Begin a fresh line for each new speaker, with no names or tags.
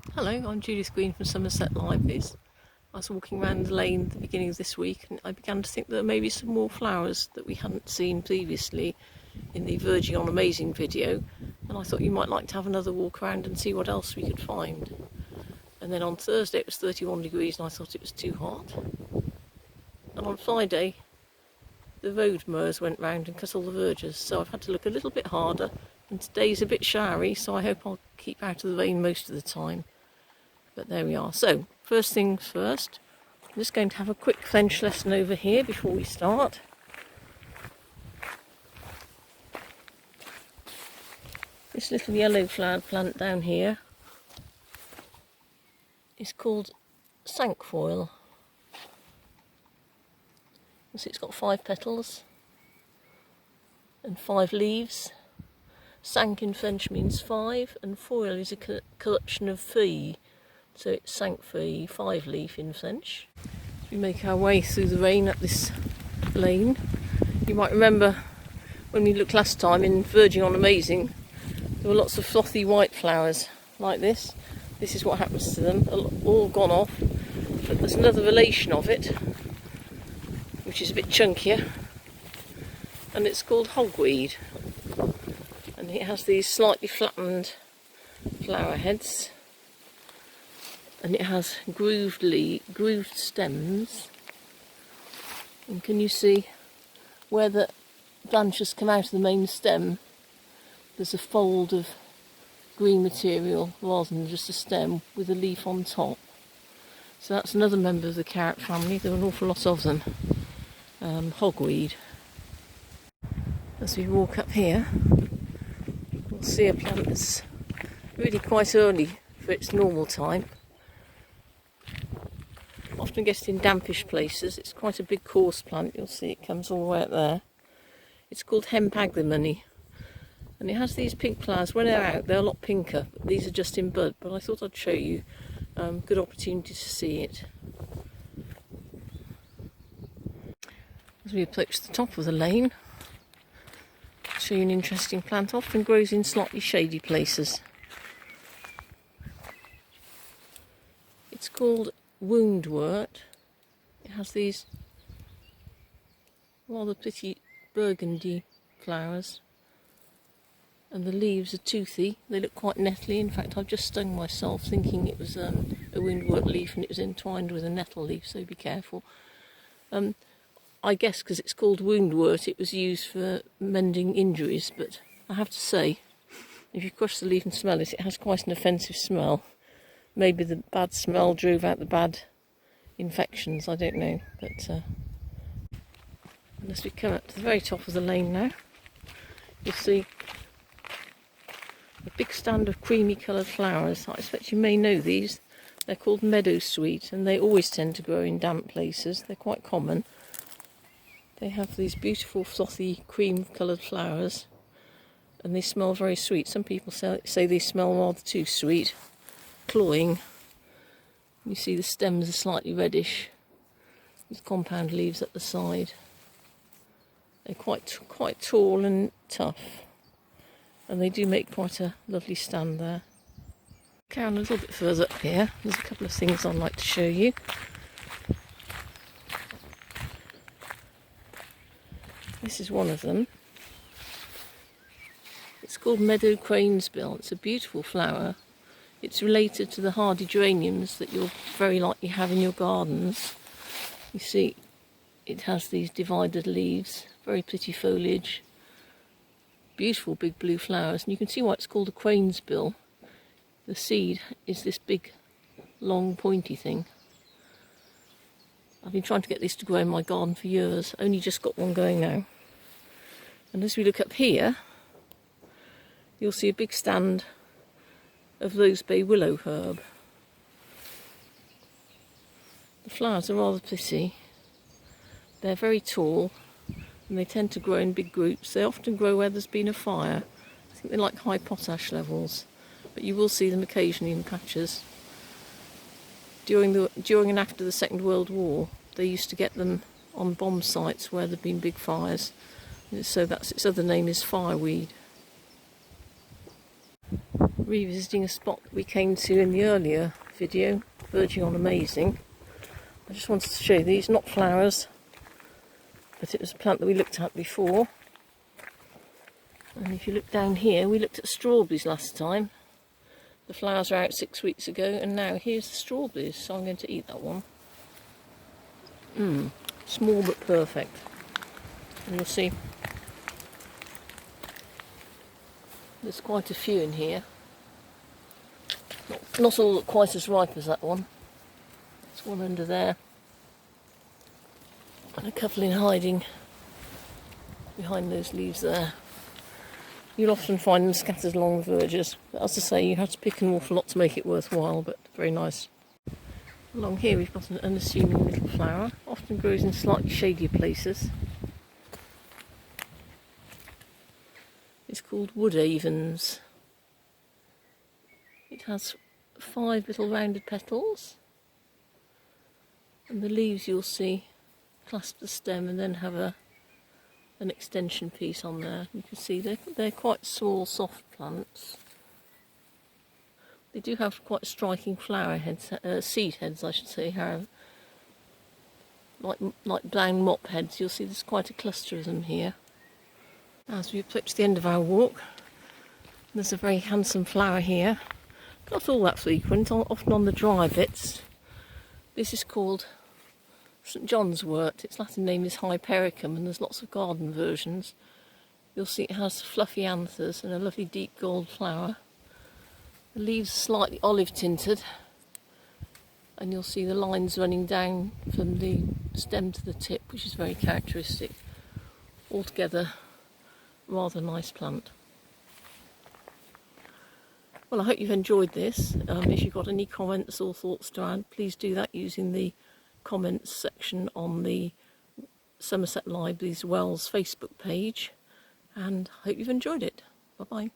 Hello, I'm Judith Green from Somerset Libraries. I was walking around the lane at the beginning of this week and I began to think that there may be some more flowers that we hadn't seen previously in the Verging on Amazing video, and I thought you might like to have another walk around and see what else we could find. And then on Thursday it was 31 degrees and I thought it was too hot. And on Friday the road mowers went round and cut all the verges, so I've had to look a little bit harder, and today's a bit showery, so I hope I'll keep out of the rain most of the time. But there we are. So, first things first, I'm just going to have a quick French lesson over here before we start. This little yellow flowered plant down here is called cinquefoil. So it's got 5 petals and 5 leaves. Cinq in French means 5, and foil is a corruption of feuille. So it's cinquefoil, 5 leaf in French. As we make our way through the rain up this lane, you might remember when we looked last time in Verging on Amazing, there were lots of frothy white flowers like this. This is what happens to them, all gone off. But there's another relation of it, which is a bit chunkier, and it's called hogweed. And it has these slightly flattened flower heads, and it has grooved stems. And can you see where the branches come out of the main stem? There's a fold of green material rather than just a stem with a leaf on top. So that's another member of the carrot family. There are an awful lot of them. Hogweed. As we walk up here, we'll see a plant that's really quite early for its normal time. Often get it in dampish places. It's quite a big coarse plant. You'll see it comes all the way up there. It's called hemp agrimony, and it has these pink flowers. When they're out, they're a lot pinker, but these are just in bud. But I thought I'd show you. Good opportunity to see it. As we approach the top of the lane, I'll show you an interesting plant. Often grows in slightly shady places. It's called woundwort. It has these rather pretty burgundy flowers, and the leaves are toothy. They look quite nettly. In fact, I've just stung myself thinking it was a woundwort leaf, and it was entwined with a nettle leaf, so be careful. I guess because it's called woundwort, it was used for mending injuries, but I have to say, if you crush the leaf and smell it, it has quite an offensive smell. Maybe the bad smell drove out the bad infections, I don't know. But as we come up to the very top of the lane now, you'll see a big stand of creamy coloured flowers. I expect you may know these. They're called meadowsweet, and they always tend to grow in damp places. They're quite common. They have these beautiful frothy cream coloured flowers, and they smell very sweet. Some people say they smell rather too sweet, cloying. You see the stems are slightly reddish with compound leaves at the side. They're quite tall and tough, and they do make quite a lovely stand there. Carry on a little bit further up here. There's a couple of things I'd like to show you. This is one of them. It's called meadow cranesbill. It's a beautiful flower. It's related to the hardy geraniums that you'll very likely have in your gardens. You see, it has these divided leaves, very pretty foliage, beautiful big blue flowers, and you can see why it's called a cranesbill. The seed is this big, long, pointy thing. I've been trying to get this to grow in my garden for years, only just got one going now. And as we look up here, you'll see a big stand of rose bay willow herb. The flowers are rather pretty. They're very tall, and they tend to grow in big groups. They often grow where there's been a fire. I think they like high potash levels, but you will see them occasionally in patches. During and after the Second World War, they used to get them on bomb sites where there'd been big fires. So that's its other name is fireweed. revisiting a spot that we came to in the earlier video, verging on amazing. I just wanted to show you these, not flowers, but it was a plant that we looked at before. And if you look down here, we looked at strawberries last time. The flowers were out 6 weeks ago, and now here's the strawberries, so I'm going to eat that one. Small but perfect. And you'll see there's quite a few in here. Not all look quite as ripe as that one. There's one under there, and a couple in hiding behind those leaves there. You'll often find them scattered along the verges, but as I say, you have to pick an awful lot to make it worthwhile, but very nice. Along here we've got an unassuming little flower, often grows in slightly shadier places. It's called woodavens. It has 5 little rounded petals, and the leaves you'll see clasp the stem and then have an extension piece on there. You can see they're quite small, soft plants. They do have quite striking flower heads, seed heads I should say, Harold. Like brown mop heads. You'll see there's quite a cluster of them here. As we approach the end of our walk, there's a very handsome flower here. Not all that frequent, often on the dry bits. This is called St John's wort. Its Latin name is Hypericum, and there's lots of garden versions. You'll see it has fluffy anthers and a lovely deep gold flower. The leaves are slightly olive tinted, and you'll see the lines running down from the stem to the tip, which is very characteristic. Altogether, rather nice plant. Well, I hope you've enjoyed this. If you've got any comments or thoughts to add, please do that using the comments section on the Somerset Libraries Wells Facebook page, and I hope you've enjoyed it. Bye bye.